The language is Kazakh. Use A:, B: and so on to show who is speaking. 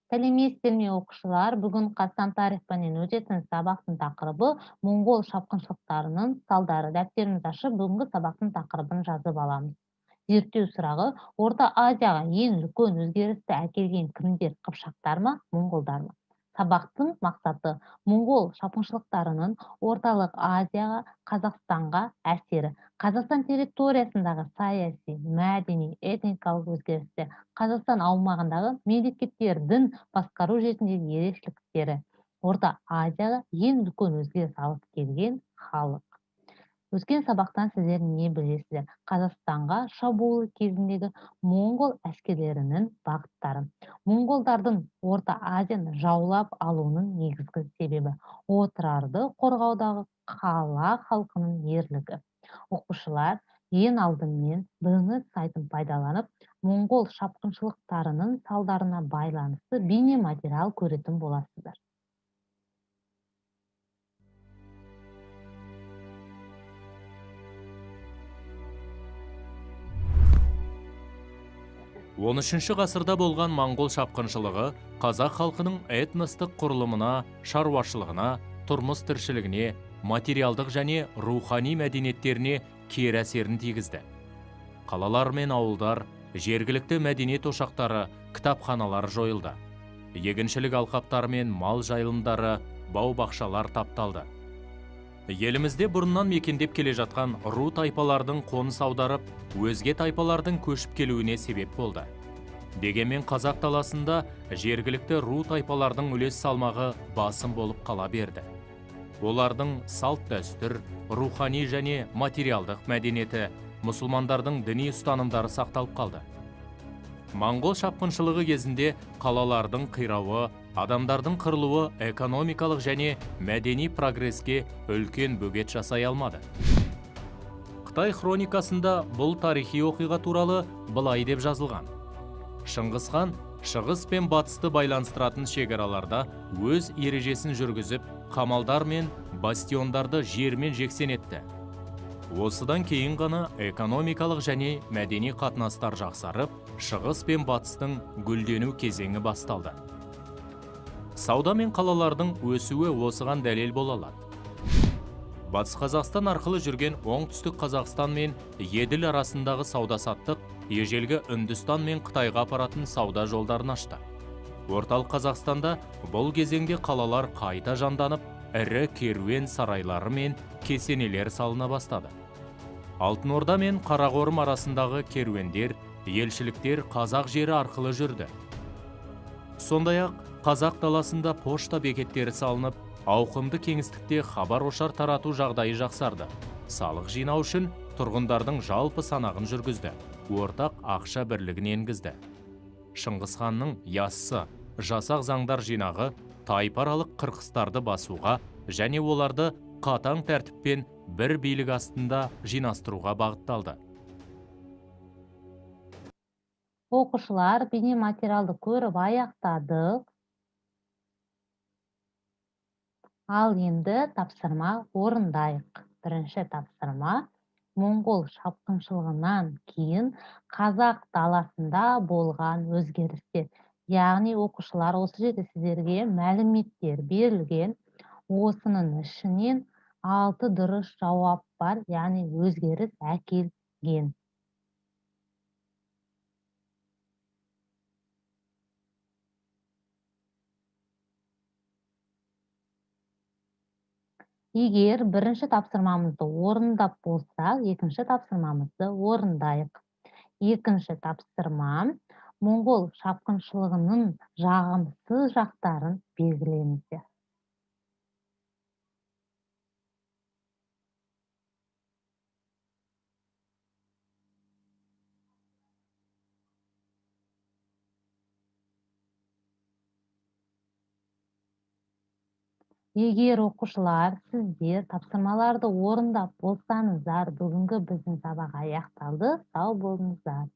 A: Сәлеметсіздер оқушылар. Бүгін Қазақстан тарих пәнінен өтетін сабақтың тақырыбы Моңғол шапқыншылықтарының салдары. Дәптерімізді ашып, бүгінгі сабақтың тақырыбын жазып аламыз. Зерттеу сұрағы: Орта Азияға ең үлкен өзгерісті әкелген кімдер, қыпшақтар ма, моңғолдар ма? Сабақтың мақсаты: моңғол шапқыншылықтарының Орталық Азияға, Қазақстанға әсері, Қазақстан территориясындағы саяси, мәдени, этникалық өзгерістер, Қазақстан аумағындағы мемлекеттердің басқару жүйесіндегі ерекшеліктері, Орта Азияға ең үлкен өзгеріс алып келген халық. Өткен сабақтан сіздер не білесіздер? Қазақстанға шабуыл кезіндегі моңғол әскерлерінің бағыттары. Моңғолдардың Орта Азияны жаулап алуының негізгі себебі отырарды қорғаудағы қала халқының ерлігі. Оқушылар ең алдымен біріңіз сайтын пайдаланып, моңғол шапқыншылықтарының салдарына байланысты бейнематериал көретін боласыздар.
B: 13 ғасырда болған моңғол шапқыншылығы қазақ халқының этностық құрылымына, шаруашылығына, тұрмыс тіршілігіне, материалдық және рухани мәдениеттеріне кері әсерін тигізді. Қалалар мен ауылдар, жергілікті мәдениет ошақтары, кітапханалар жойылды. Егіншілік алқаптары мен мал жайылымдары, бау-бақшалар тапталды. Елімізде бұрыннан мекендеп келе жатқан ру тайпалардың қоныс аударып, өзге тайпалардың көшіп келуіне себеп болды. Дегенмен қазақ даласында жергілікті ру тайпалардың үлес салмағы басым болып қала берді. Олардың салт дәстүр, рухани және материалдық мәдениеті, мұсылмандардың діни ұстанымдары сақталып қалды. Моңғол шапқыншылығы кезінде қалалардың қирауы, адамдардың қырылуы экономикалық және мәдени прогреске үлкен бөгет жасай алмады. Қытай хроникасында бұл тарихи оқиға туралы былай деп жазылған: Шыңғыс хан шығыс пен батысты байланыстыратын шекараларда өз ережесін жүргізіп, қамалдар мен бастиондарды жермен жексен етті. Осыдан кейін ғана экономикалық және мәдени қатынастар жақсарып, шығыс пен батыстың гүлдену кезеңі басталды. Сауда мен қалалардың өсуі осыған дәлел бола алады. Батыс Қазақстан арқылы жүрген оңтүстік Қазақстан мен Еділ арасындағы сауда-саттық ежелгі Үндістан мен Қытайға апаратын сауда жолдарын ашты. Орталық Қазақстанда бұл кезеңде қалалар қайта жанданып, ірі керуен сарайлары мен кесенелер салына бастады. Алтын Орда мен Қарақорым арасындағы керуендер, елшіліктер қазақ жері арқылы жүрді. Сондай-ақ қазақ даласында пошта бекеттері салынып, ауқымды кеңістікте хабар-ошар тарату жағдайы жақсарды. Салық жинау үшін тұрғындардың жалпы санағын жүргізді. Ортақ ақша бірлігін енгізді. Шыңғыс ханның яссы, жасақ заңдар жинағы тайпаралық қырқыстарды басуға және оларды қатаң тәртіппен бір билік астында жинастыруға бағытталды.
A: Оқушылар, бейнематериалды көріп аяқтадық. Ал енді тапсырма орындайық. Бірінші тапсырма: моңғол шапқыншылығынан кейін қазақ даласында болған өзгерістер. Яғни оқушылар, осы жерде сіздерге мәліметтер берілген. Осының ішінен 6 дұрыс жауап бар, яғни өзгеріс әкелген. Егер бірінші тапсырмамызды орындап болсақ, екінші тапсырмамызды орындайық. Екінші тапсырма: моңғол шапқыншылығының жағымсыз жақтарын белгілеңіздер. Егер оқушылар, сіздер тапсырмаларды орындап болсаңыздар, бүгінгі біздің сабақ аяқталды. Сау болыңыздар.